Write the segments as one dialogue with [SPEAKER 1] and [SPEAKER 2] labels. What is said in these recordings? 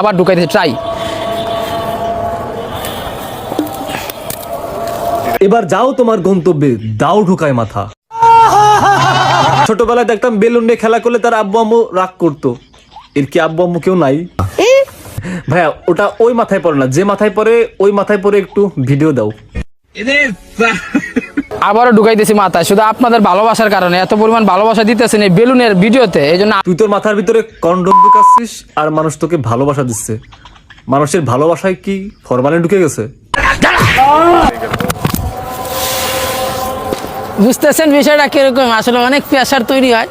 [SPEAKER 1] আবার ঢুকাইতে ট্রাই।
[SPEAKER 2] এবার যাও তোমার গন্তব্যে, দাও ঢুকায় মাথা। ছোটবেলায় দেখতাম বেলুন নিয়ে খেলা করলে তার আব্বু আম্মু রাগ করতো। এর কি আব্বু আম্মু কেউ নাই? ভাইয়া ওটা ওই মাথায় পড়ে না, যে মাথায় পড়ে ওই মাথায় পড়ে একটু ভিডিও দাও।
[SPEAKER 1] আবারও ঢুকাইতেছি মাথায়, শুধু আপনাদের ভালোবাসার কারণে এত পরিমাণ ভালোবাসা দিতেছেন এই বেলুনের ভিডিওতে, এই জন্য।
[SPEAKER 2] তুই তোর মাথার ভিতরে কন্ডম ঢুকাচ্ছিস আর মানুষ তোকে ভালোবাসা দিচ্ছে। মানুষের ভালোবাসায় কি ফরমালিন ঢুকে গেছে?
[SPEAKER 1] বুঝতেছেন বিষয়টা কিরকম? আসলে অনেক প্রেশার তৈরি হয়।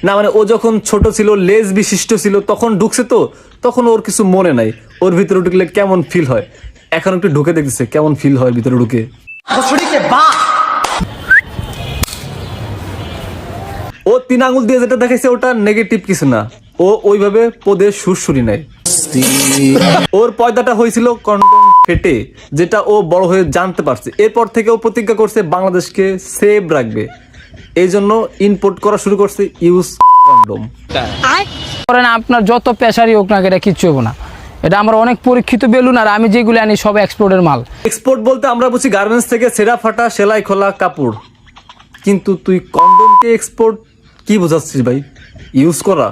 [SPEAKER 2] না মানে ও যখন ছোট ছিল, লেজ বিশিষ্ট ছিল, তখন ঢুকছে, তো তখন ওর কিছু মনে নাই ওর ভিতরে ঢুকলে কেমন ফিল হয়। এখন একটু ঢুকে দেখতেছে কেমন ফিল হয় ভিতরে ঢুকে। ও 3 আঙুল দিয়ে যেটা দেখাইছে ওটা নেগেটিভ কিছু না, ও ওইভাবে পদে সুরসুরি নাই। ওর পয়দাটা হয়েছিল কন্ডম ফেটে, যেটা ও বড় হয়ে জানতে পারছে। এরপর থেকে ও প্রতিজ্ঞা করছে বাংলাদেশকে সেভ রাখবে, এই জন্য ইম্পোর্ট করা শুরু করছে ইউজ কন্ডম।
[SPEAKER 1] করেন আপনার যত প্রেশারই হোক না, এটা কিচ্ছু হবে না। এটা আমার অনেক পরীক্ষিত বেলুন, আর আমি যেগুলো আনি সব এক্সপোর্টের মাল।
[SPEAKER 2] এক্সপোর্ট বলতে আমরা বুঝি গার্মেন্টস থেকে ছেঁড়া ফাটা সেলাই খোলা কাপড়, কিন্তু তুই কন্ডমকে এক্সপোর্ট কি বোঝাচ্ছিস ভাই? ইউজ করা।